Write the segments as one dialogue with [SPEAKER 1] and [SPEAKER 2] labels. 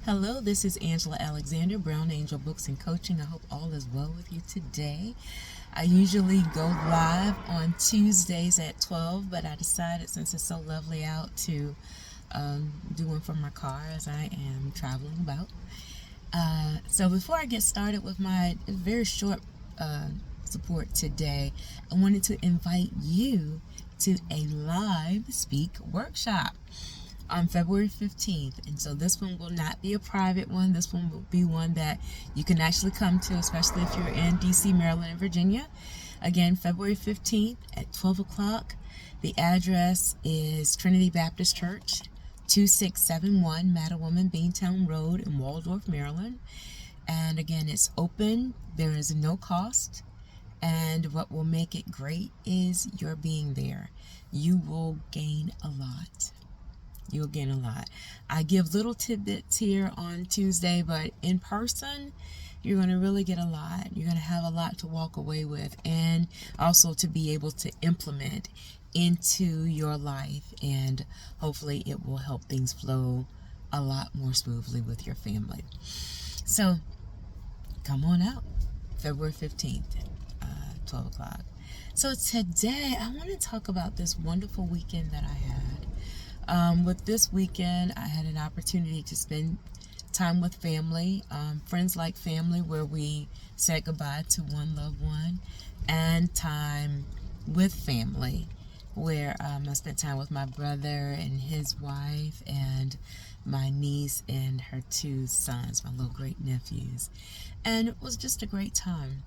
[SPEAKER 1] Hello, this is Angela Alexander, Brown Angel Books and Coaching. I hope all is well with you today. I usually go live on Tuesdays at 12, but I decided since it's so lovely out to do one from my car as I am traveling about. So before I get started with my very short support today, I wanted to invite you to a live speak workshop on February 15th. And so this one will not be a private one. This one will be one that you can actually come to, especially if you're in DC, Maryland, and Virginia. Again, February 15th at 12 o'clock. The address is Trinity Baptist Church, 2671 Mattawoman Beantown Road in Waldorf, Maryland. And again, it's open. There is no cost. And what will make it great is your being there. You will gain a lot. You'll gain a lot. I give little tidbits here on Tuesday, but in person, you're going to really get a lot. You're going to have a lot to walk away with and also to be able to implement into your life. And hopefully it will help things flow a lot more smoothly with your family. So come on out, February 15th, 12 o'clock. So today I want to talk about this wonderful weekend that I had. With this weekend, I had an opportunity to spend time with family, friends like family, where we said goodbye to one loved one, and time with family, where I spent time with my brother and his wife, and my niece and her two sons, my little great nephews, and it was just a great time.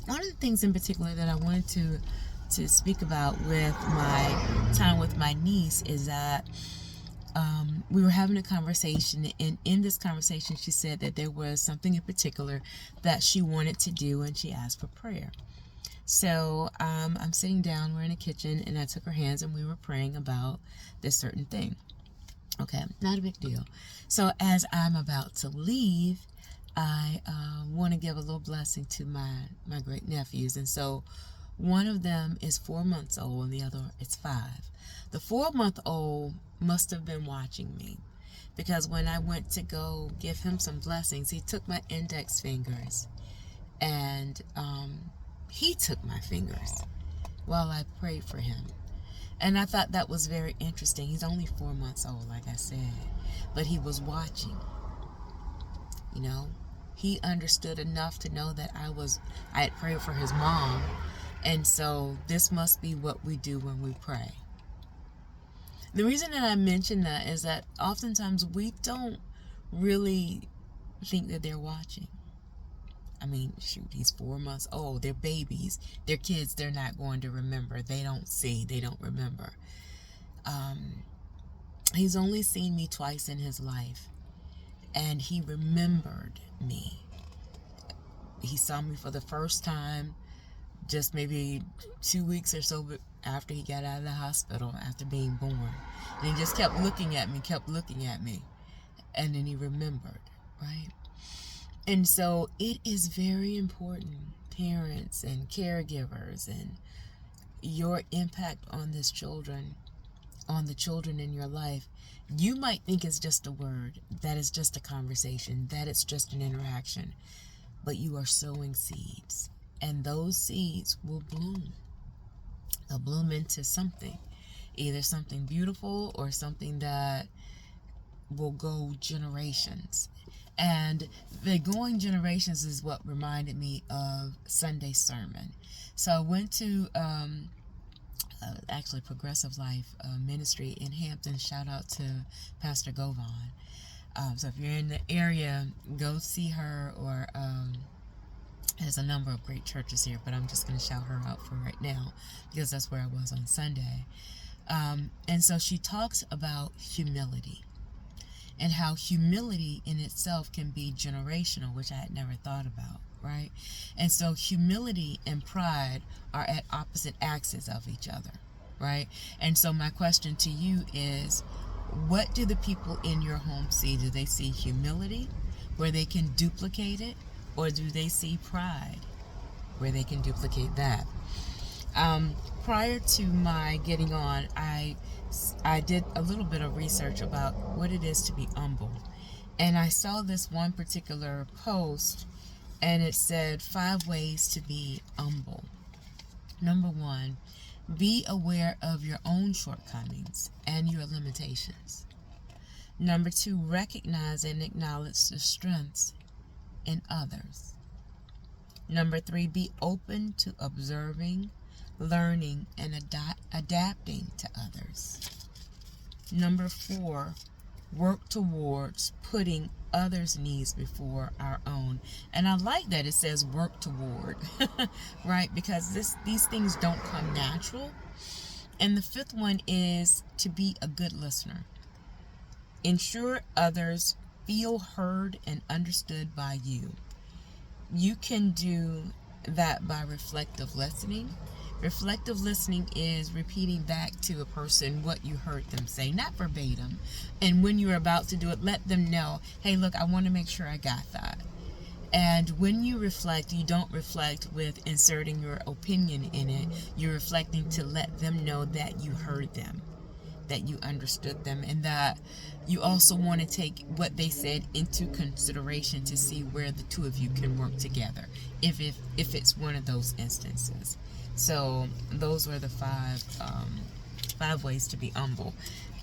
[SPEAKER 1] One of the things in particular that I wanted to speak about with my time with my niece is that we were having a conversation, and in this conversation she said that there was something in particular that she wanted to do, and she asked for prayer. So I'm sitting down, we're in the kitchen, and I took her hands and we were praying about this certain thing. Okay, not a big deal. So as I'm about to leave, I want to give a little blessing to my great nephews. And so one of them is 4 months old and the other is 5. The 4-month-old must have been watching me, because when I went to go give him some blessings, he took my index fingers and he took my fingers while I prayed for him. And I thought that was very interesting. He's only 4 months old, like I said, but he was watching. You know, he understood enough to know that I had prayed for his mom. And so this must be what we do when we pray. The reason that I mention that is that oftentimes we don't really think that they're watching. I mean, shoot, he's 4 months old. They're babies. They're kids. They're not going to remember. They don't see. They don't remember. He's only seen me twice in his life, and he remembered me. He saw me for the first time just maybe 2 weeks or so after he got out of the hospital after being born. And he just kept looking at me, and then he remembered, right? And so it is very important, parents and caregivers, and your impact on the children in your life. You might think it's just a word, that it's just a conversation, that it's just an interaction, but you are sowing seeds. And those seeds will bloom. They'll bloom into something, either something beautiful or something that will go generations. And the going generations is what reminded me of Sunday's sermon. So I went to actually Progressive Life Ministry in Hampton. Shout out to Pastor Govan. So if you're in the area, go see her, or there's a number of great churches here, but I'm just going to shout her out for right now because that's where I was on Sunday. And so she talks about humility and how humility in itself can be generational, which I had never thought about, right? And so humility and pride are at opposite axes of each other, right? And so my question to you is, what do the people in your home see? Do they see humility where they can duplicate it? Or do they see pride where they can duplicate that? Prior to my getting on, I did a little bit of research about what it is to be humble. And I saw this one particular post, and it said 5 ways to be humble. Number 1, be aware of your own shortcomings and your limitations. Number 2, recognize and acknowledge the strengths in others. Number 3, be open to observing, learning, and adapting to others. Number 4, work towards putting others' needs before our own. And I like that it says work toward, right? Because these things don't come natural. And the 5th one is to be a good listener. Ensure others feel heard and understood by you. You can do that by reflective listening. Reflective listening is repeating back to a person what you heard them say, not verbatim. And when you're about to do it, let them know, hey, look, I want to make sure I got that. And when you reflect, you don't reflect with inserting your opinion in it. You're reflecting to let them know that you heard them, that you understood them, and that you also want to take what they said into consideration to see where the two of you can work together, if it's one of those instances. So those were the 5 ways to be humble.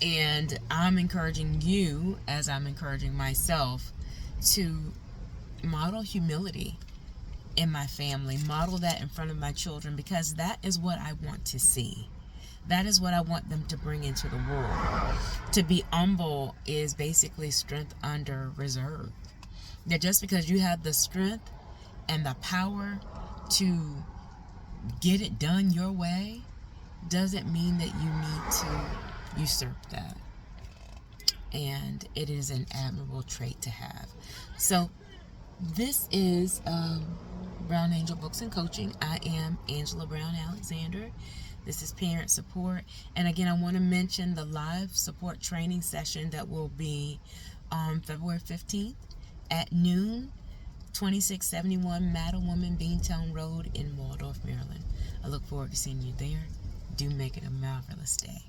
[SPEAKER 1] And I'm encouraging you, as I'm encouraging myself, to model humility in my family, model that in front of my children, because that is what I want to see. That is what I want them to bring into the world. To be humble is basically strength under reserve. That just because you have the strength and the power to get it done your way doesn't mean that you need to usurp that. And it is an admirable trait to have. So this is Brown Angel Books and Coaching. I am Angela Brown Alexander. This is Parent Support. And again, I want to mention the live support training session that will be on February 15th at noon, 2671 Madam Woman Beantown Road in Waldorf, Maryland. I look forward to seeing you there. Do make it a marvelous day.